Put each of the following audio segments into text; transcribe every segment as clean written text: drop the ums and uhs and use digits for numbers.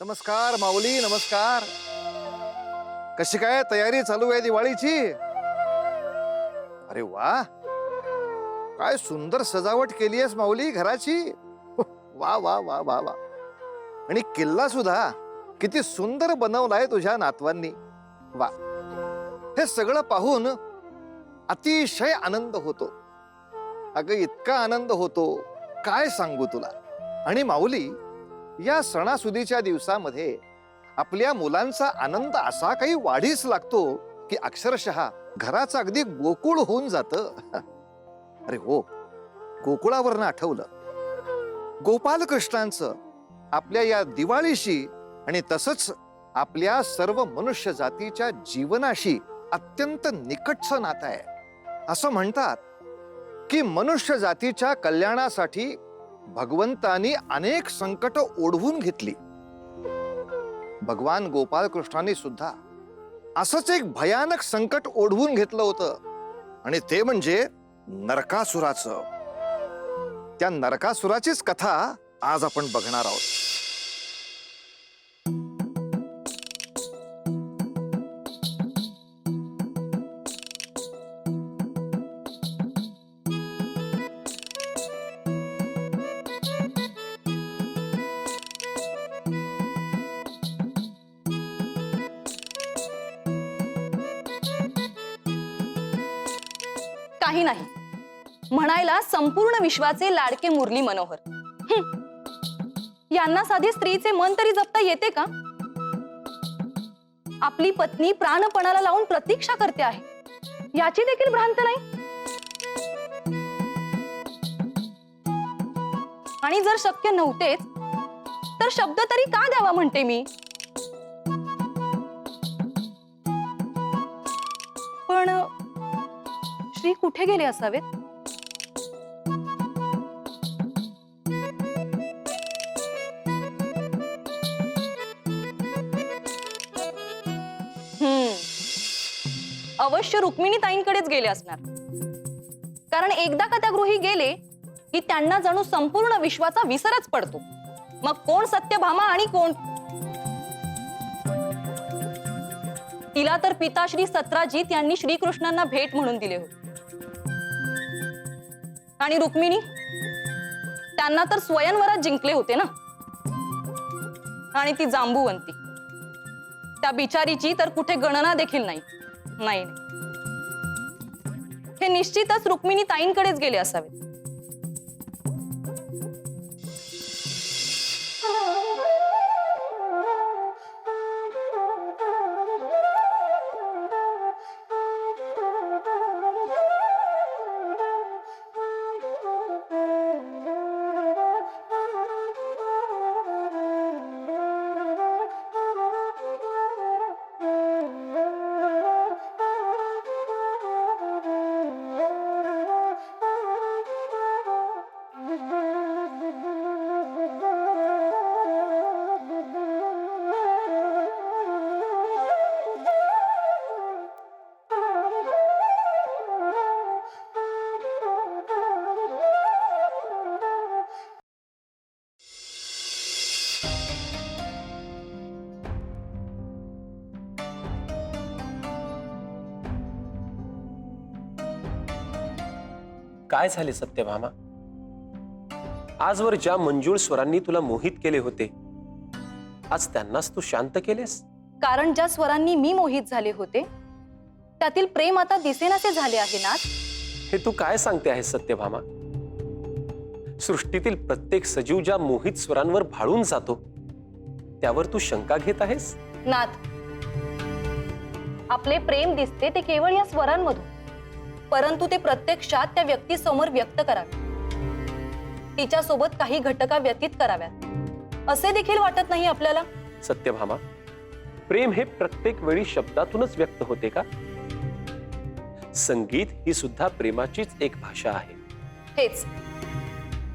नमस्कार माऊली, नमस्कार. कशी काय तयारी चालू आहे दिवाळीची? अरे वा, काय सुंदर सजावट केली आहेस माऊली घराची. वा वा वा वा वा. आणि किल्ला सुद्धा किती सुंदर बनवलाय तुझ्या नातवांनी. वा, हे सगळं पाहून अतिशय आनंद होतो. अगं इतका आनंद होतो काय सांगू तुला. आणि माऊली, या सणासुदीच्या दिवसामध्ये आपल्या मुलांचा आनंद असा काही वाढीस लागतो की अक्षरशः घराचं अगदी गोकुळ होऊन जातं. अरे हो, गोकुळावरनं आठवलं, गोपालकृष्णांचं आपल्या या दिवाळीशी आणि तसंच आपल्या सर्व मनुष्य जातीच्या जीवनाशी अत्यंत निकटचं नातं आहे. असं म्हणतात की मनुष्य जातीच्या कल्याणासाठी भगवंतानी अनेक संकट ओढवून घेतली. भगवान गोपालकृष्णांनी सुद्धा असंच एक भयानक संकट ओढवून घेतलं होतं, आणि ते म्हणजे नरकासुराचं. त्या नरकासुराचीच कथा आज आपण बघणार आहोत. काही नाही म्हणायला संपूर्ण विश्वाचे लाडके मुरली मनोहर. यांना साधे स्त्रीचे मन तरी जपता येते का? आपली पत्नी प्राणपणाला लावून प्रतीक्षा करते आहे, याची देखील भ्रांत नाही. आणि जर शक्य नव्हतेच तर शब्द तरी का द्यावा म्हणते मी. पण श्री कुठे गेले असावेत? अवश्य रुक्मिणी ताईंकडेच गेले असणार. कारण एकदा का त्या गृही गेले की त्यांना जणू संपूर्ण विश्वाचा विसरच पडतो. मग कोण सत्यभामा आणि कोण. तिला तर पिताश्री सत्राजित यांनी श्रीकृष्णांना भेट म्हणून दिले होते. आणि रुक्मिणी, त्यांना तर स्वयंवरात जिंकले होते ना. आणि ती जांबुवंती, त्या बिचारीची तर कुठे गणना देखील नाही. नाही, हे निश्चितच रुक्मिणी ताईंकडेच गेले असावेत. काय झाले सत्यभामा? आजवर ज्या मंजूळ स्वरांनी तुला मोहित केले होते, आज त्यांनाच तू शांत केलेस? कारण ज्या स्वरांनी मी मोहित झाले होते त्यातील प्रेम आता दिसेनासे झाले आहे ना. हे तू काय सांगते आहेस सत्यभामा? सृष्टीतील प्रत्येक सजीव ज्या मोहित स्वरांवर भाळून जातो त्यावर तू शंका घेत आहेस? नाथ, आपले प्रेम दिसते ते केवळ या स्वरांमधून, परंतु ते प्रत्यक्षात त्या व्यक्ती समोर व्यक्त करावे, तिच्या सोबत काही घटका व्यतीत कराव्यात असे देखील वाटत नाही आपल्याला. सत्यभामा, प्रेम हे प्रत्येक वेळी शब्दातूनच व्यक्त होते का? संगीत ही सुद्धा प्रेमाचीच एक भाषा आहे. हेच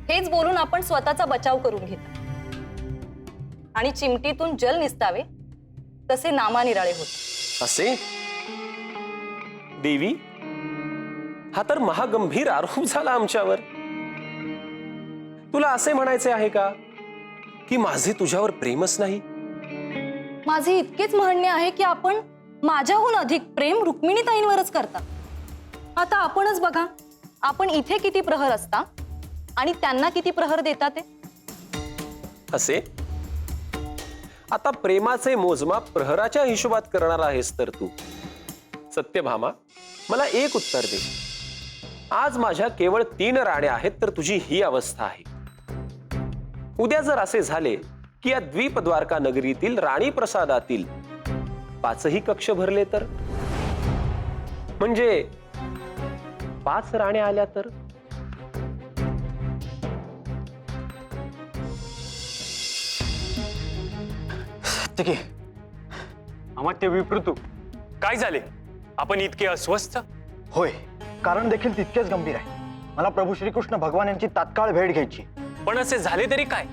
हेच बोलून आपण स्वतःचा बचाव करून घेतो. आणि चिमटीतून जल निसतावे तसे नामानिराळे होते. असे? देवी, हा तर महागंभीर आरोप झाला आमच्यावर. तुला असे म्हणायचे आहे का की माझे तुझ्यावर प्रेमच नाही? माझे इतकेच म्हणणे आहे की आपण माझ्याहून अधिक प्रेम रुक्मिणीताईंवरच करता. आता आपणच बघा, आपण इथे किती प्रहर असता आणि त्यांना किती प्रहर देता ते. असे आता प्रेमाचे मोजमाप प्रहराच्या हिशोबात करणार आहेस तर तू. सत्यभामा, मला एक उत्तर दे. आज माझ्या केवळ 3 राण्या आहेत तर तुझी ही अवस्था आहे. उद्या जर असे झाले की या द्वीपद्वारका नगरीतील राणी प्रसादातील 5ही कक्ष भरले तर, म्हणजे 5 राण्या आल्या तर. ठीक आहे. अमात्य विप्रतू, काय झाले? आपण इतके अस्वस्थ? होय, कारण देखील तितकेच गंभीर आहे. मला प्रभू श्रीकृष्ण भगवान यांची तात्काळ भेट घ्यायची. पण असे झाले तरी काय?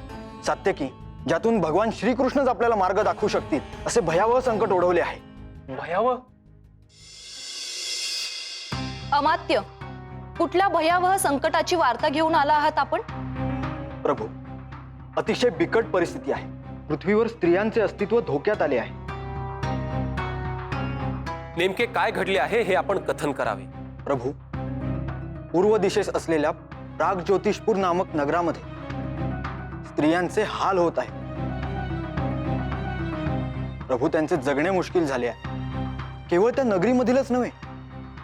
सत्य की ज्यातून भगवान श्रीकृष्णच आपल्याला मार्ग दाखवू शकतील असे भयावह संकट ओढवले आहे. भयावह? अमात्य, कुठल्या भयावह संकटाची वार्ता घेऊन आला आहात आपण? प्रभू, अतिशय बिकट परिस्थिती आहे. पृथ्वीवर स्त्रियांचे अस्तित्व धोक्यात आले आहे. नेमके काय घडले आहे हे आपण कथन करावे. प्रभू, पूर्व दिशेस असलेल्या प्रागज्योतिषपूर नामक नगरामध्ये स्त्रियांचे हाल होत आहे. प्रभू, त्यांचे जगणे मुश्किल झाले आहे. केवळ त्या नगरीमधीलच नव्हे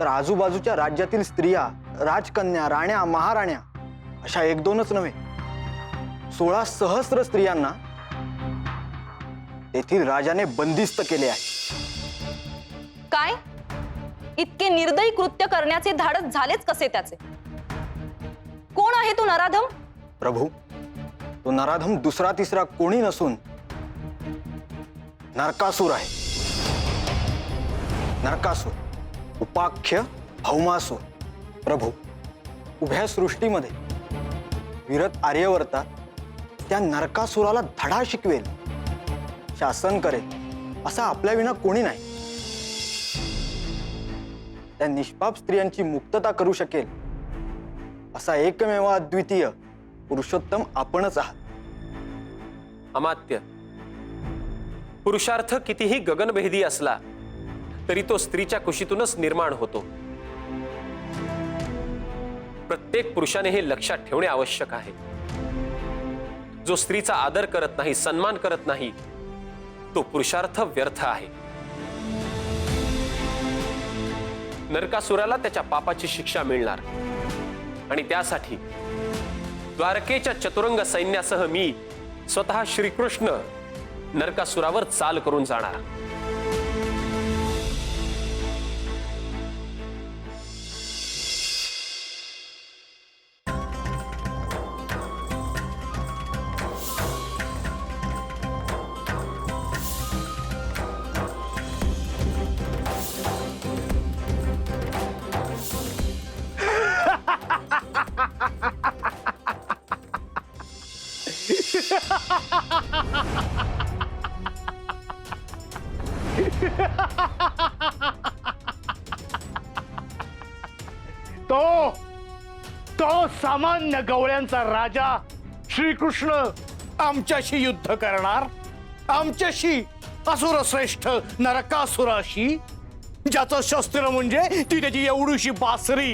तर आजूबाजूच्या राज्यातील स्त्रिया, राजकन्या, राण्या, महाराण्या अशा 1-2च नव्हे 16 सहस्र स्त्रियांना तेथील राजाने बंदिस्त केले आहे. काय? इतके निर्दयी कृत्य करण्याचे धाडस झालेच कसे त्याचे? कोण आहे तो नराधम? प्रभू, तो नराधम दुसरा तिसरा कोणी नसून नरकासूर आहे. नरकासूर, उपाख्य भौमासूर. प्रभू, उभ्या सृष्टीमध्ये विरत आर्यवर्ता त्या नरकासुराला धडा शिकवेल, शासन करेल असा आपल्या विना कोणी नाही. त्या निष्पाप स्त्रियांची मुक्तता करू शकेल असा एकमेव अद्वितीय पुरुषोत्तम आपणच आहात. अमात्य, पुरुषार्थ कितीही गगनभेदी असला तरी तो स्त्रीच्या कुशीतूनच निर्माण होतो. प्रत्येक पुरुषाने हे लक्षात ठेवणे आवश्यक आहे. जो स्त्रीचा आदर करत नाही, सन्मान करत नाही, तो पुरुषार्थ व्यर्थ आहे. नरकासुराला त्याच्या पापाची शिक्षा मिळणार आणि त्यासाठी द्वारकेच्या चतुरंग सैन्यासह मी स्वतः श्रीकृष्ण नरकासुरावर चाल करून जाणार. तो सामान्य गवळ्यांचा राजा श्रीकृष्ण आमच्याशी युद्ध करणार? आमच्याशी, असुरश्रेष्ठ नरकासुराशी, ज्याचं शस्त्र म्हणजे ती त्याची एवढीशी बासरी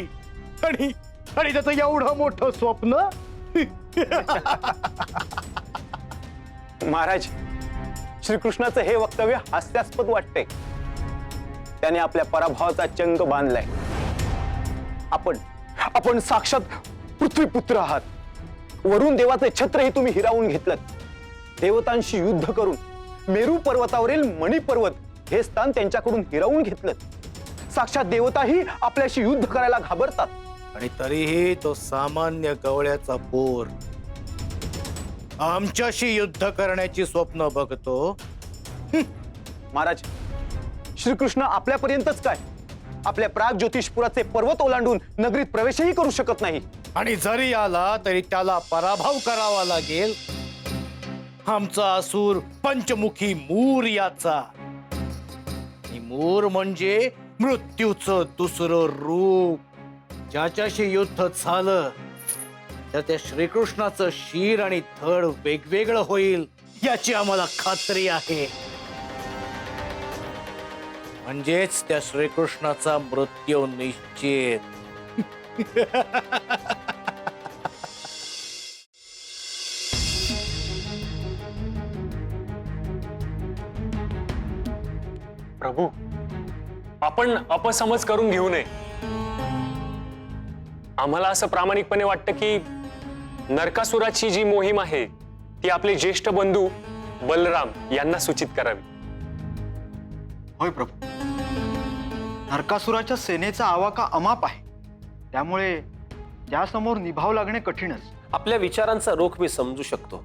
आणि त्याचं एवढं मोठं स्वप्न. महाराज, श्रीकृष्णाचं हे वक्तव्य हास्यास्पद वाटते. त्याने आपल्या पराभवाचा चंग बांधलाय. आपण साक्षात पृथ्वीपुत्र आहात. वरून देवाचे छत्रही तुम्ही हिरावून घेतलं. देवतांशी युद्ध करून मेरू पर्वतावरील मणिपर्वत हे स्थान त्यांच्याकडून हिरावून घेतलं. साक्षात देवताही आपल्याशी युद्ध करायला घाबरतात. आणि तरीही तो सामान्य गवळ्याचा पोर आमच्याशी युद्ध करण्याची स्वप्न बघतो. महाराज, श्रीकृष्ण आपल्यापर्यंतच काय, आपल्या प्राग ज्योतिषपुराचे पर्वत ओलांडून नगरीत प्रवेशही करू शकत नाही. आणि जरी आला तरी त्याला पराभव करावा लागेल. आमचा असुर पंचमुखी मूर याचा. मूर म्हणजे मृत्यूचं दुसरं रूप. ज्याच्याशी युद्ध झालं तर त्या श्रीकृष्णाचं शीर आणि धड वेगवेगळं होईल याची आम्हाला खात्री आहे. म्हणजेच त्या श्रीकृष्णाचा मृत्यू निश्चित. प्रभू, आपण अपसमज करून घेऊ नये. आम्हाला असं प्रामाणिकपणे वाटतं की नरकासुराची जी मोहीम आहे ती आपले ज्येष्ठ बंधू बलराम यांना सूचित करावी. होय प्रभू, नरकासुराच्या सेनेचा आवाका अमाप आहे, त्यामुळे त्यासमोर निभाव लागणे कठीणच. आपल्या विचारांचा रोख मी समजू शकतो,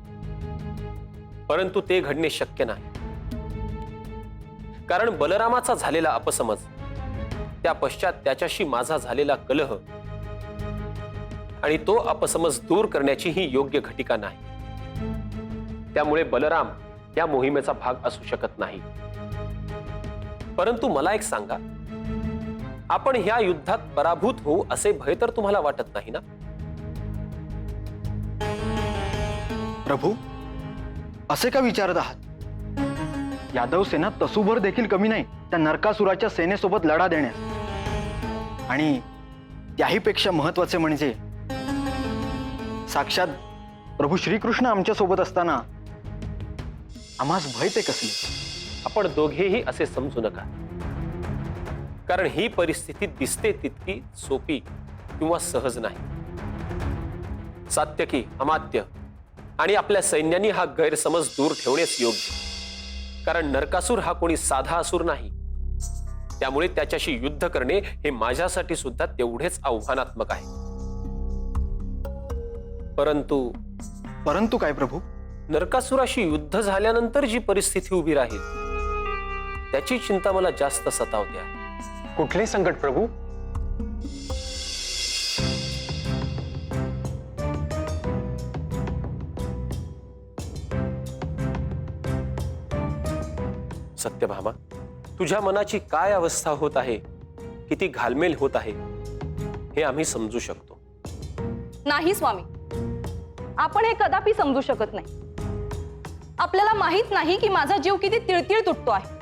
परंतु ते घडणे शक्य नाही. कारण बलरामाचा झालेला अपसमज, त्या पश्चात त्याच्याशी माझा झालेला कलह आणि तो अपसमज दूर करण्याची ही योग्य घटिका नाही. त्यामुळे बलराम या मोहिमेचा भाग असू शकत नाही. परंतु मला एक सांगा, आपण ह्या युद्धात पराभूत होऊ असे भय तर तुम्हाला वाटत नाही ना? प्रभू, असे का विचारत आहात? यादव सेना तसूभर देखील कमी नाही त्या नरकासुराच्या सेनेसोबत लढा देण्यास. आणि त्याहीपेक्षा महत्वाचे म्हणजे साक्षात प्रभू श्रीकृष्ण आमच्या सोबत असताना आम्हास भय ते कसले? आपण दोघेही असे समजू नका, कारण ही परिस्थिती दिसते तितकी सोपी किंवा सहज नाही. सात्यकी, अमात्य आणि आपल्या सैन्यांनी हा गैरसमज दूर ठेवणेच योग्य. कारण नरकासूर हा कोणी साधा असुर नाही. त्यामुळे त्याच्याशी युद्ध करणे हे माझ्यासाठी सुद्धा तेवढेच आव्हानात्मक आहे. परंतु काय प्रभू? नरकासुराशी युद्ध झाल्यानंतर जी परिस्थिती उभी राहील त्याची चिंता मला जास्त सतावते आहे. कुठले संकट प्रभू? सत्यभामा, तुझ्या मनाची काय अवस्था होत आहे, किती घालमेल होत आहे, हे आम्ही समजू शकतो. नाही स्वामी, आपण हे कदापि समजू शकत नाही. आपल्याला माहित नाही की माझा जीव किती तिळतिळ तुटतो आहे.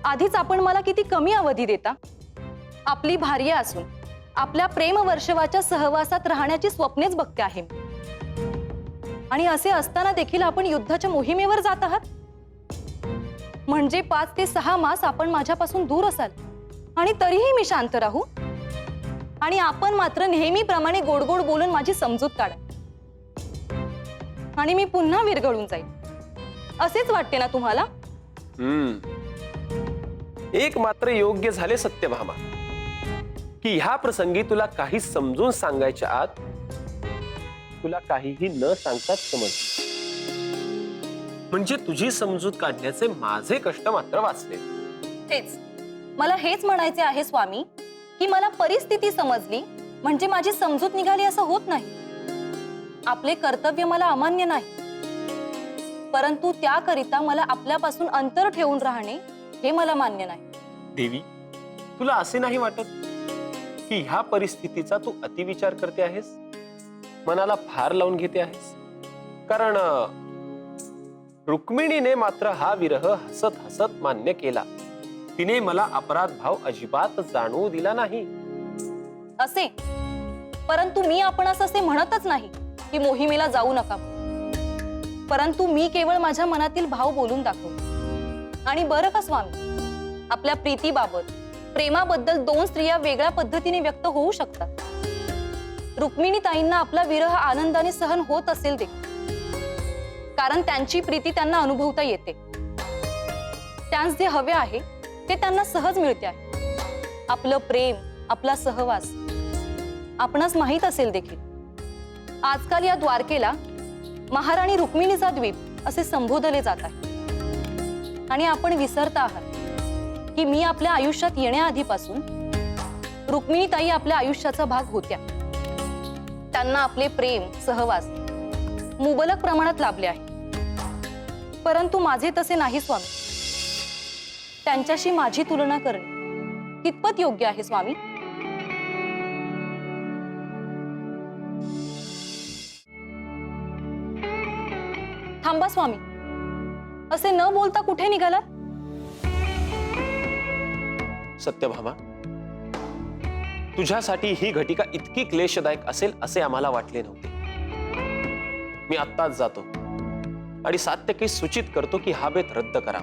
आधीच आपण मला किती कमी अवधी देता. आपली भार्य असून आपल्या प्रेम वर्षवाच्या सहवासात राहण्याची स्वप्नेच बघते आहे मी. आणि असे असताना देखील आपण युद्धाच्या मोहिमेवर जात आहात. म्हणजे 5 ते 6 मास आपण माझ्यापासून दूर असाल आणि तरीही मी शांत राहू. आणि आपण मात्र नेहमीप्रमाणे गोड गोड बोलून माझी समजूत काढा आणि मी पुन्हा विरघळून जाईल. असेच वाटते ना तुम्हाला? एक मात्र योग्य झाले सत्यभामा, की ह्या प्रसंगी तुला काही समजून सांगायच्या आत तुला काहीही न सांगताच समज. म्हणजे तुझी समजूत काढण्याचे माझे कष्ट मात्र वाचले. तेच मला हेच म्हणायचे आहे स्वामी, की मला परिस्थिती समजली म्हणजे माझी समजूत निघाली असं होत नाही. आपले कर्तव्य मला अमान्य नाही, परंतु त्याकरिता मला आपल्यापासून अंतर ठेवून राहणे हे मला मान्य नाही. देवी, तुला असे नाही वाटत की ह्या परिस्थितीचा तू अतिविचार करते आहेस, मनाला फार लावून घेते आहेस? कारण रुक्मिणीने मात्र हा विरह हसत हसत मान्य केला. तिने मला अपराध भाव अजिबात जाणवू दिला नाही. असे, परंतु मी आपणास असे म्हणतच नाही की मोहिमेला जाऊ नका. परंतु मी केवळ माझ्या मनातील भाव बोलून दाखवतो. आणि बरं का स्वामी, आपल्या प्रीतीबाबत, प्रेमाबद्दल 2 स्त्रिया वेगळ्या पद्धतीने व्यक्त होऊ शकतात. रुक्मिणी ताईंना आपला विरह आनंदाने सहन होत असेल देखील, कारण त्यांची प्रीती त्यांना अनुभवता येते. त्यांस जे हवे आहे ते त्यांना सहज मिळते आहे. आपलं प्रेम, आपला सहवास आपणास माहित असेल देखील. आजकाल या द्वारकेला महाराणी रुक्मिणीचा द्वीप असे संबोधले जात आहे. आणि आपण विसरता आहात की मी आपल्या आयुष्यात येण्याआधीपासून रुक्मिणीताई आपल्या आयुष्याचा भाग होत्या. त्यांना आपले प्रेम, सहवास मुबलक प्रमाणात लाभले आहे. परंतु माझे तसे नाही स्वामी. त्यांच्याशी माझी तुलना करणे कितपत योग्य आहे स्वामी? थांबा स्वामी, असे न बोलता कुठे निघालात? सत्यभामा, तुझ्यासाठी ही घटिका इतकी क्लेशदायक असेल असे आम्हाला वाटले नव्हते. मी आत्ताच जातो आणि सात्यकीस सूचित करतो की हा बेत रद्द करा.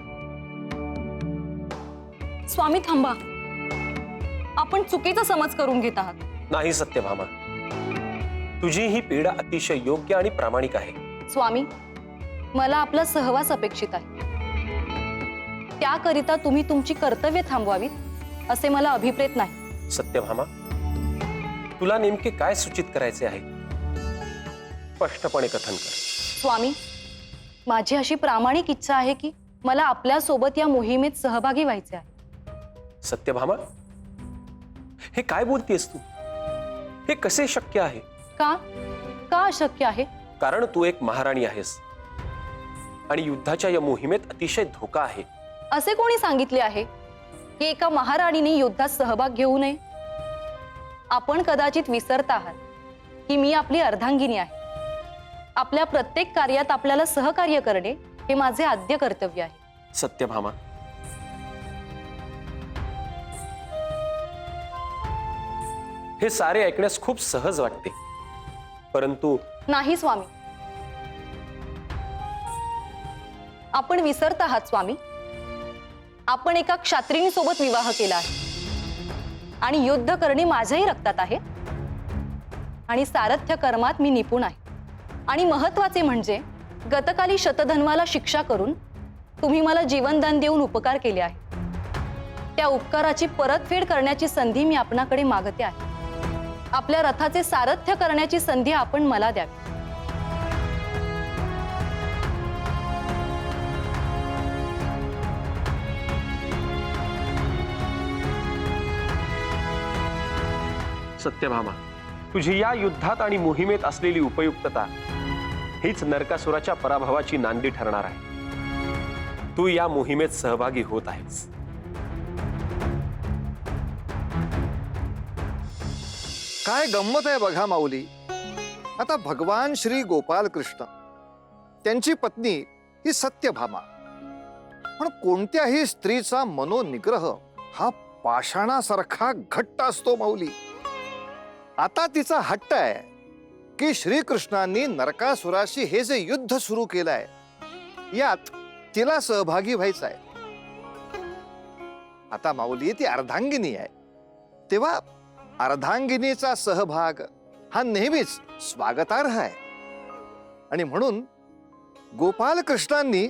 स्वामी थांबा, आपण चुकीचा समज करून घेत आहात. नाही सत्यभामा, तुझी ही पीडा अतिशय योग्य आणि प्रामाणिक आहे. स्वामी, मला आपला सहवास अपेक्षित आहे. त्याकरिता तुम्ही तुमची कर्तव्य थांबवावीत असे मला अभिप्रेत नाही. सत्यभामा, तुला नेमके काय सूचित करायचे आहे? स्पष्टपणे कथन कर. स्वामी, माझी अशी प्रामाणिक इच्छा आहे की मला आपल्या सोबत या मोहिमेत सहभागी व्हायचे आहे. सत्यभामा, हे काय बोलतेस तू? हे कसे शक्य आहे? का का अशक्य आहे? कारण तू एक महाराणी आहेस आणि युद्धाच्या या मोहिमेत अतिशय धोका आहे. असे कोणी सांगितले आहे की एका महाराणीने युद्धात सहभाग घेऊ नये? आपण कदाचित विसरत आहात की मी आपली अर्धांगिनी आहे. आपल्या प्रत्येक कार्यात आपल्याला सहकार्य करणे हे माझे आद्य कर्तव्य आहे. सत्यभामा, हे सारे ऐकण्यास खूप सहज वाटते, परंतु नाही स्वामी, आपण विसरत आहात स्वामी. आपण एका क्षत्रिणी सोबत विवाह केला आहे आणि युद्ध करणे माझ्याही रक्तात आहे आणि सारथ्य कर्मात मी निपुण आहे. आणि महत्वाचे म्हणजे गतकाली शतधन्वाला शिक्षा करून तुम्ही मला जीवनदान देऊन उपकार केले आहे. त्या उपकाराची परतफेड करण्याची संधी मी आपणाकडे मागते आहे. आपल्या रथाचे सारथ्य करण्याची संधी आपण मला द्यावी. सत्यभामा, तुझी या युद्धात आणि मोहिमेत असलेली उपयुक्तता हीच नरकासुराच्या पराभवाची नांदी ठरणार आहे. तू या मोहिमेत सहभागी होत आहेस. काय गंमत आहे बघा माऊली. आता भगवान श्री गोपाल कृष्ण, त्यांची पत्नी ही सत्यभामा, पण कोणत्याही स्त्रीचा मनोनिग्रह हा पाषाणासारखा घट्ट असतो माऊली. आता तिचा हट्ट आहे की श्रीकृष्णांनी नरकासुराशी हे जे युद्ध सुरू केलंय यात तिला सहभागी व्हायचं आहे. आता माऊली ती अर्धांगिनी आहे, तेव्हा अर्धांगिनीचा सहभाग हा नेहमीच स्वागतार्ह आहे. आणि म्हणून गोपाल कृष्णांनी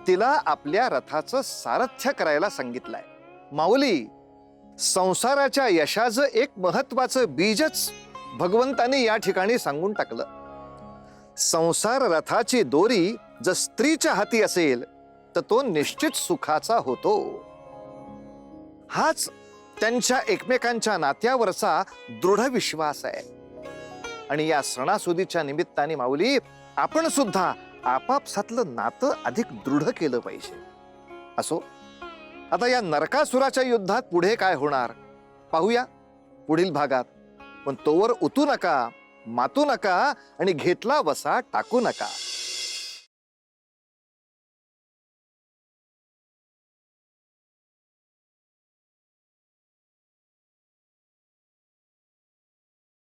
तिला आपल्या रथाचं सारथ्य करायला सांगितलंय. माऊली, संसाराच्या यशाचं एक महत्वाचं बीजच भगवंताने या ठिकाणी सांगून टाकलं. संसार रथाची दोरी जर स्त्रीच्या हाती असेल तर तो निश्चित सुखाचा होतो. हाच त्यांच्या एकमेकांच्या नात्यावरचा दृढ विश्वास आहे. आणि या सणासुदीच्या निमित्ताने माऊली, आपण सुद्धा आपापसातलं नातं अधिक दृढ केलं पाहिजे. असो, आता या नरकासुराच्या युद्धात पुढे काय होणार पाहूया पुढील भागात. पण तोवर उतू नका, मातू नका आणि घेतला वसा टाकू नका.